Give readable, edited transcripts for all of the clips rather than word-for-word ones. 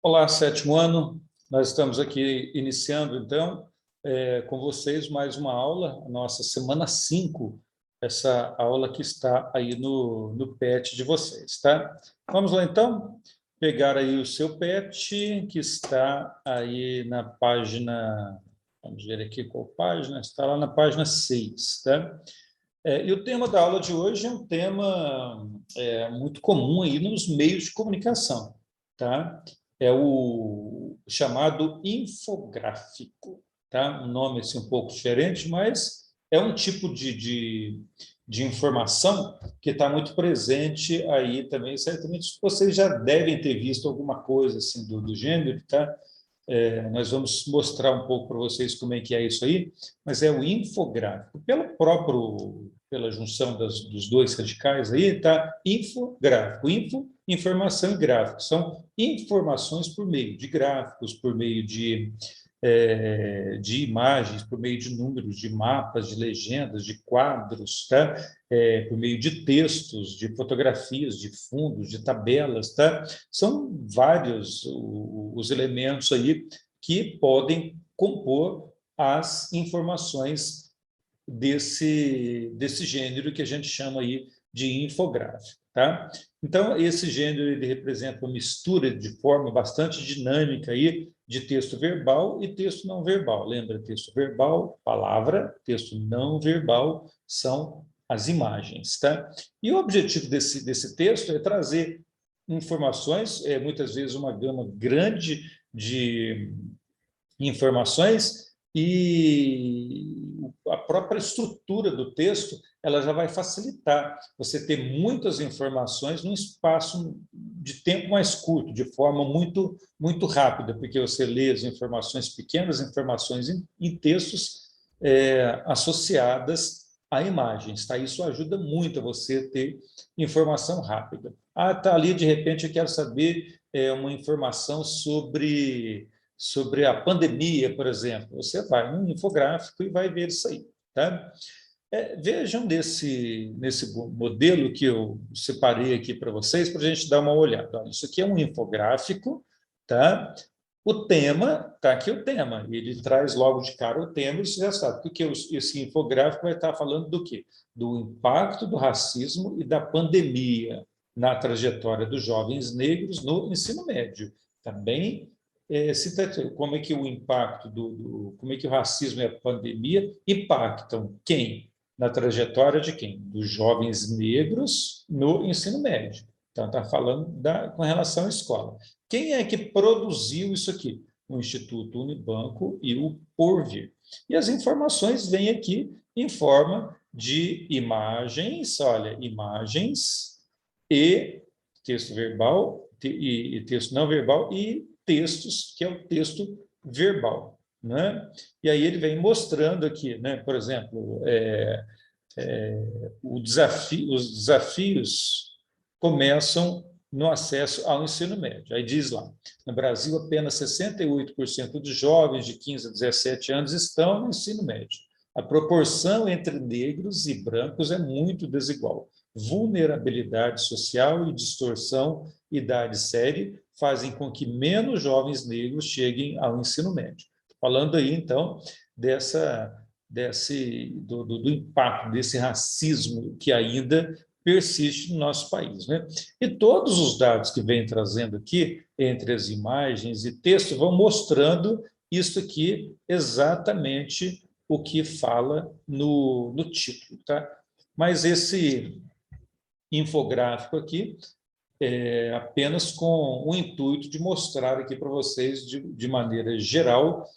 Olá, sétimo ano. Nós estamos aqui iniciando, então, com vocês mais uma aula, a nossa semana 5, essa aula que está aí no PET de vocês, tá? Vamos lá, então, pegar aí o seu PET, que está aí na página, vamos ver aqui qual página, está lá na página 6, tá? E o tema da aula de hoje é um tema muito comum aí nos meios de comunicação, tá? É o chamado infográfico, tá? Um nome assim, um pouco diferente, mas é um tipo de informação que está muito presente aí também. Certamente vocês já devem ter visto alguma coisa assim do gênero, tá? Nós vamos mostrar um pouco para vocês como é que é isso aí, mas é o infográfico. Pela junção dos dois radicais aí, tá? Infográfico. Info, informação e gráfico. São informações por meio de gráficos, por meio de imagens, por meio de números, de mapas, de legendas, de quadros, tá? Por meio de textos, de fotografias, de fundos, de tabelas, tá? São vários os elementos aí que podem compor as informações desse gênero que a gente chama aí de infográfico, tá? Então, esse gênero ele representa uma mistura de forma bastante dinâmica aí de texto verbal e texto não verbal. Lembra, texto verbal, palavra, texto não verbal são as imagens, tá? E o objetivo desse texto é trazer informações, muitas vezes uma gama grande de informações, e a própria estrutura do texto ela já vai facilitar você ter muitas informações num espaço de tempo mais curto, de forma muito rápida, porque você lê as informações, pequenas informações em textos associadas a imagens, tá? Isso ajuda muito a você ter informação rápida. Ah, tá ali, de repente eu quero saber uma informação sobre a pandemia, por exemplo. Você vai num infográfico e vai ver isso aí, tá? Vejam nesse modelo que eu separei aqui para vocês, para a gente dar uma olhada. Olha, isso aqui é um infográfico, tá? O tema, está aqui o tema, ele traz logo de cara o tema, e você já sabe, porque esse infográfico vai estar falando do quê? Do impacto do racismo e da pandemia na trajetória dos jovens negros no ensino médio. Também como é que o impacto como é que o racismo e a pandemia impactam quem? Na trajetória de quem? Dos jovens negros no ensino médio. Então, está falando com relação à escola. Quem é que produziu isso aqui? O Instituto Unibanco e o Porvir. E as informações vêm aqui em forma de imagens, olha, imagens e texto verbal, e texto não verbal, e textos, que é o texto verbal, né? E aí ele vem mostrando aqui, né? Por exemplo, os desafios começam no acesso ao ensino médio. Aí diz lá, no Brasil, apenas 68% dos jovens de 15 a 17 anos estão no ensino médio. A proporção entre negros e brancos é muito desigual. Vulnerabilidade social e distorção idade série fazem com que menos jovens negros cheguem ao ensino médio. Falando aí, então, do impacto desse racismo que ainda persiste no nosso país, né? E todos os dados que vem trazendo aqui, entre as imagens e texto, vão mostrando isso aqui exatamente o que fala no título, tá? Mas esse infográfico aqui apenas com o intuito de mostrar aqui para vocês, de maneira geral,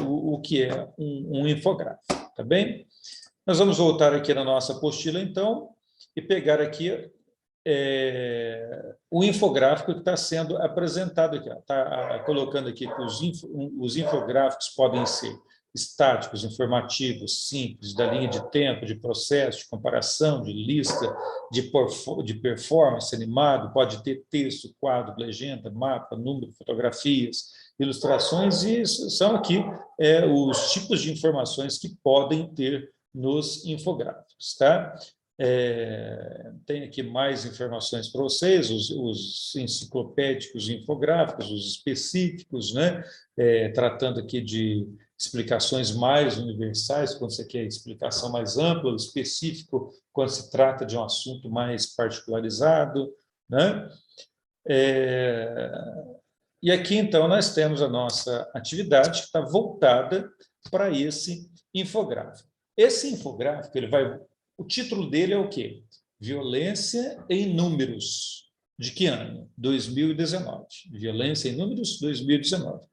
o que é um infográfico, tá bem? Nós vamos voltar aqui na nossa apostila, então, e pegar aqui o infográfico que está sendo apresentado aqui. Está colocando aqui que os infográficos podem ser estáticos, informativos, simples, da linha de tempo, de processo, de comparação, de lista, de performance animado, pode ter texto, quadro, legenda, mapa, número, fotografias, ilustrações, e são aqui os tipos de informações que podem ter nos infográficos, tá? Tem aqui mais informações para vocês, os enciclopédicos e infográficos, os específicos, né? Tratando aqui de explicações mais universais, quando você quer explicação mais ampla, o específico, quando se trata de um assunto mais particularizado, né? E aqui, então, nós temos a nossa atividade que está voltada para esse infográfico. Esse infográfico, o título dele é o quê? Violência em números. De que ano? 2019. Violência em números, 2019.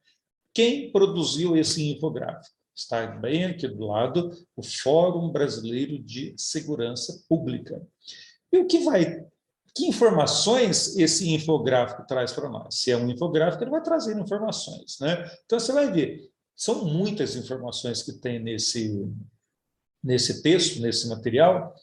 Quem produziu esse infográfico? Está bem aqui do lado, o Fórum Brasileiro de Segurança Pública. E que informações esse infográfico traz para nós? Se é um infográfico, ele vai trazer informações, né? Então, você vai ver, são muitas informações que tem nesse texto, nesse material,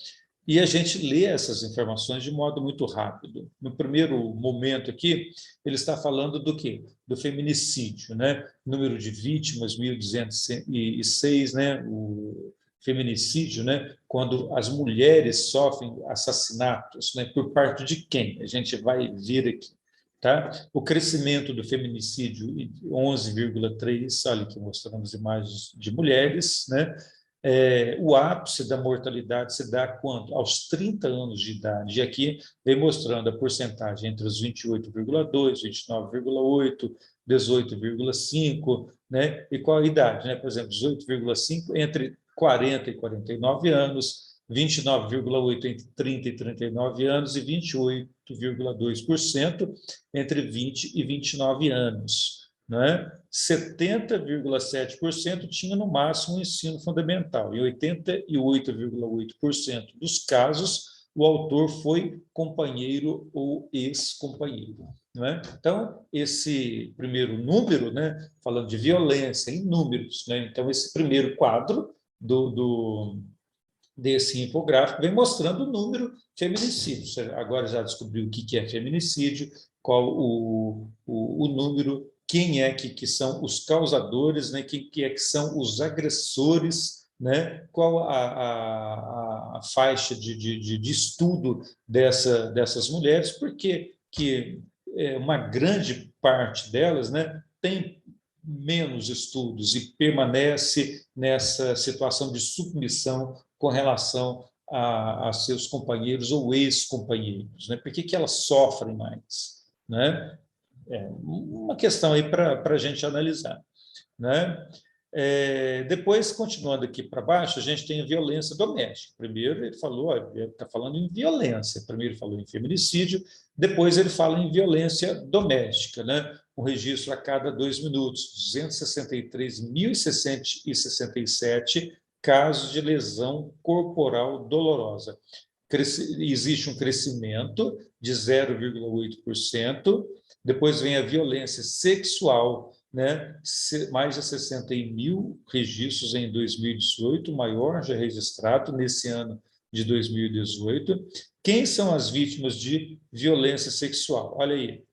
e a gente lê essas informações de modo muito rápido. No primeiro momento aqui, ele está falando do quê? Do feminicídio, né? Número de vítimas, 1.206, né? O feminicídio, né? Quando as mulheres sofrem assassinatos, né? Por parte de quem? A gente vai ver aqui. Tá? O crescimento do feminicídio, 11,3, olha aqui mostrando as imagens de mulheres, né? O ápice da mortalidade se dá quanto? Aos 30 anos de idade. E aqui vem mostrando a porcentagem entre os 28,2, 29,8, 18,5, né? E qual a idade? Né? Por exemplo, 18,5 entre 40 e 49 anos, 29,8 entre 30 e 39 anos e 28,2% entre 20 e 29 anos. Né? 70,7% tinha no máximo um ensino fundamental, e 88,8% dos casos o autor foi companheiro ou ex-companheiro. Né? Então, esse primeiro número, né, falando de violência em números, né? Então, esse primeiro quadro desse infográfico vem mostrando o número de feminicídios. Você agora já descobriu o que é feminicídio, qual o número, quem é que são os causadores, né? Quem é que são os agressores, né? Qual a faixa de estudo dessas mulheres, porque que uma grande parte delas, né, tem menos estudos e permanece nessa situação de submissão com relação a seus companheiros ou ex-companheiros, né? Por que elas sofrem mais, né? Uma questão aí para a gente analisar, né? Depois, continuando aqui para baixo, a gente tem a violência doméstica. Primeiro ele falou, ele está falando em violência, primeiro ele falou em feminicídio, depois ele fala em violência doméstica, né? Um registro a cada 2 minutos, 263.067 casos de lesão corporal dolorosa. Existe um crescimento de 0,8%, depois vem a violência sexual, né? Mais de 60 mil registros em 2018, o maior já registrado nesse ano de 2018. Quem são as vítimas de violência sexual? Olha aí,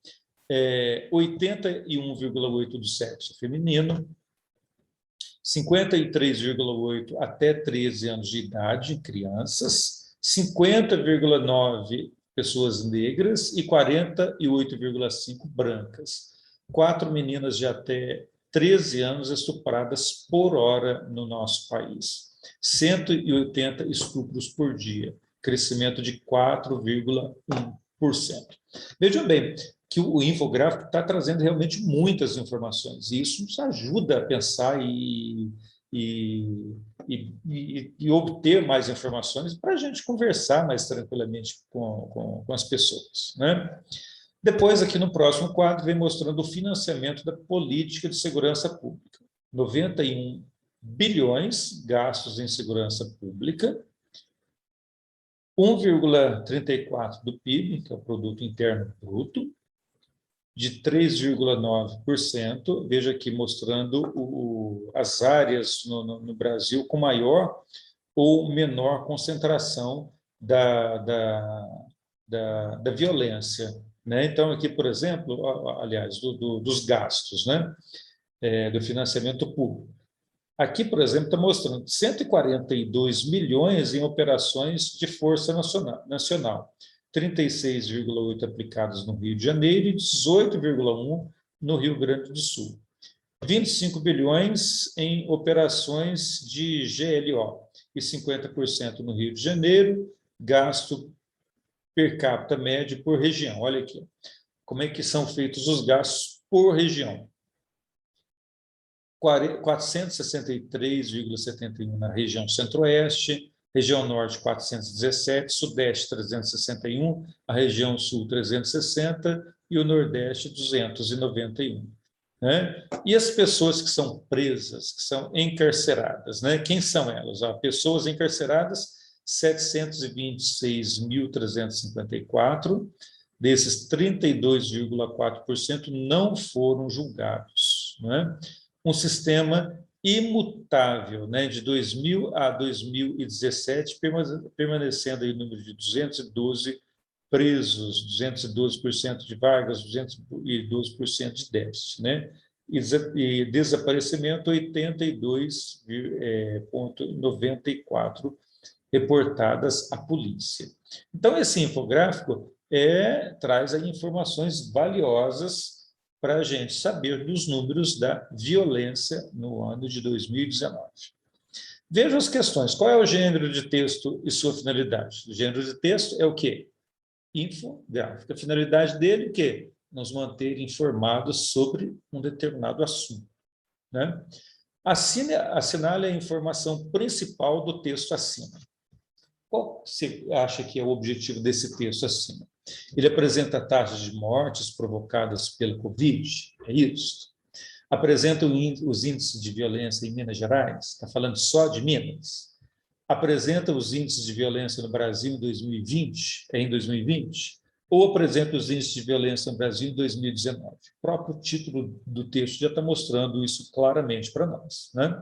81,8% do sexo feminino, 53,8% até 13 anos de idade, crianças, 50,9% pessoas negras e 48,5% brancas. 4 meninas de até 13 anos estupradas por hora no nosso país. 180 estupros por dia, crescimento de 4,1%. Vejam bem que o infográfico está trazendo realmente muitas informações, e isso nos ajuda a pensar e obter mais informações para a gente conversar mais tranquilamente com as pessoas, né? Depois, aqui no próximo quadro, vem mostrando o financiamento da política de segurança pública. 91 bilhões gastos em segurança pública, 1,34% do PIB, que é o Produto Interno Bruto, de 3,9%. Veja aqui mostrando as áreas no Brasil com maior ou menor concentração da violência. Né? Então, aqui, por exemplo, aliás, dos gastos, né? Do financiamento público. Aqui, por exemplo, está mostrando 142 milhões em operações de força nacional, 36,8 aplicados no Rio de Janeiro e 18,1 no Rio Grande do Sul. 25 bilhões em operações de GLO e 50% no Rio de Janeiro, gasto per capita médio por região. Olha aqui, como é que são feitos os gastos por região. 463,71 na região centro-oeste, região norte 417, sudeste 361, a região sul 360 e o nordeste 291. Né? E as pessoas que são presas, que são encarceradas, né? Quem são elas? Pessoas encarceradas, 726.354, desses 32,4% não foram julgados. Né? Um sistema imutável, né? De 2000 a 2017, permanecendo aí o número de 212 presos, 212% de vagas, 212% de déficit, né? E desaparecimento, 82,94 reportadas à polícia. Então, esse infográfico traz aí informações valiosas para a gente saber dos números da violência no ano de 2019. Veja as questões. Qual é o gênero de texto e sua finalidade? O gênero de texto é o quê? Infográfico. A finalidade dele é o quê? Nos manter informados sobre um determinado assunto. Né? Assinale a informação principal do texto acima. Qual você acha que é o objetivo desse texto acima? Ele apresenta taxas de mortes provocadas pela Covid? É isso? Apresenta os índices de violência em Minas Gerais? Está falando só de Minas? Apresenta os índices de violência no Brasil em 2020? É em 2020? Ou apresenta os índices de violência no Brasil em 2019? O próprio título do texto já está mostrando isso claramente para nós. Né?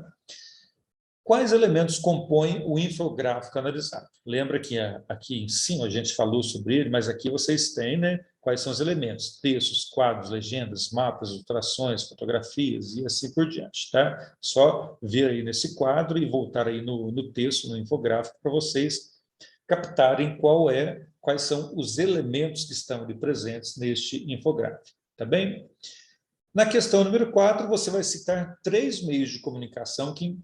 Quais elementos compõem o infográfico analisado? Lembra que aqui em cima a gente falou sobre ele, mas aqui vocês têm, né, quais são os elementos: textos, quadros, legendas, mapas, ilustrações, fotografias e assim por diante. Tá? Só ver aí nesse quadro e voltar aí no texto, no infográfico, para vocês captarem quais são os elementos que estão ali presentes neste infográfico. Tá bem? Na questão número 4, você vai citar 3 meios de comunicação que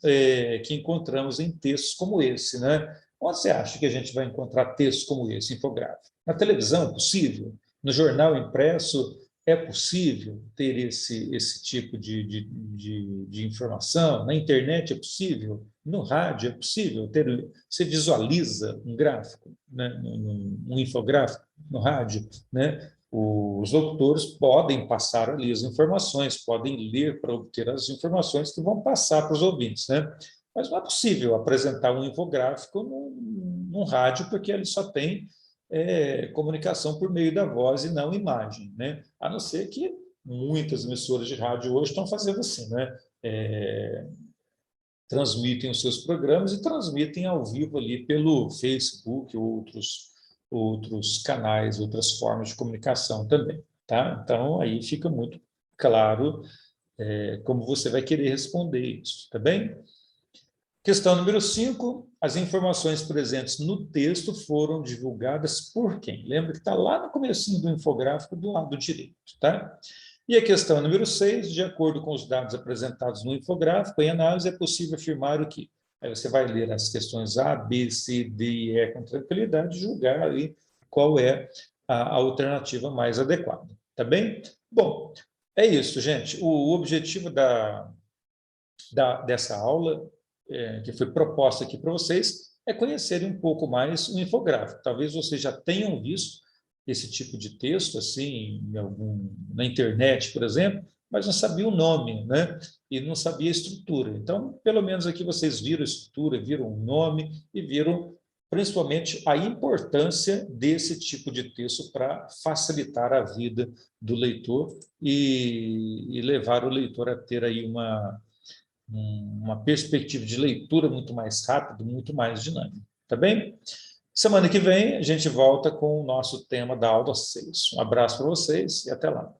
encontramos em textos como esse. Né? Onde você acha que a gente vai encontrar textos como esse, infográfico? Na televisão, é possível? No jornal impresso, é possível ter esse tipo de informação? Na internet é possível? No rádio é possível ter? Você visualiza um gráfico, né? um infográfico no rádio, né? Os locutores podem passar ali as informações, podem ler para obter as informações que vão passar para os ouvintes, né? Mas não é possível apresentar um infográfico num rádio, porque ele só tem comunicação por meio da voz e não imagem, né? A não ser que muitas emissoras de rádio hoje estão fazendo assim, né? Transmitem os seus programas e transmitem ao vivo ali pelo Facebook, outros canais, outras formas de comunicação também. Tá? Então, aí fica muito claro como você vai querer responder isso, tá bem? Questão número 5, as informações presentes no texto foram divulgadas por quem? Lembra que está lá no comecinho do infográfico, do lado direito, tá? E a questão número 6, de acordo com os dados apresentados no infográfico, em análise é possível afirmar o que? Aí você vai ler as questões A, B, C, D e E com tranquilidade e julgar aí qual é a alternativa mais adequada, tá bem? Bom, é isso, gente. O objetivo dessa aula, que foi proposta aqui para vocês, é conhecerem um pouco mais o infográfico. Talvez vocês já tenham visto esse tipo de texto assim na internet, por exemplo, mas não sabia o nome, né? E não sabia a estrutura. Então, pelo menos aqui vocês viram a estrutura, viram o nome e viram principalmente a importância desse tipo de texto para facilitar a vida do leitor e levar o leitor a ter aí uma perspectiva de leitura muito mais rápida, muito mais dinâmica. Tá bem? Semana que vem a gente volta com o nosso tema da aula 6. Um abraço para vocês e até lá.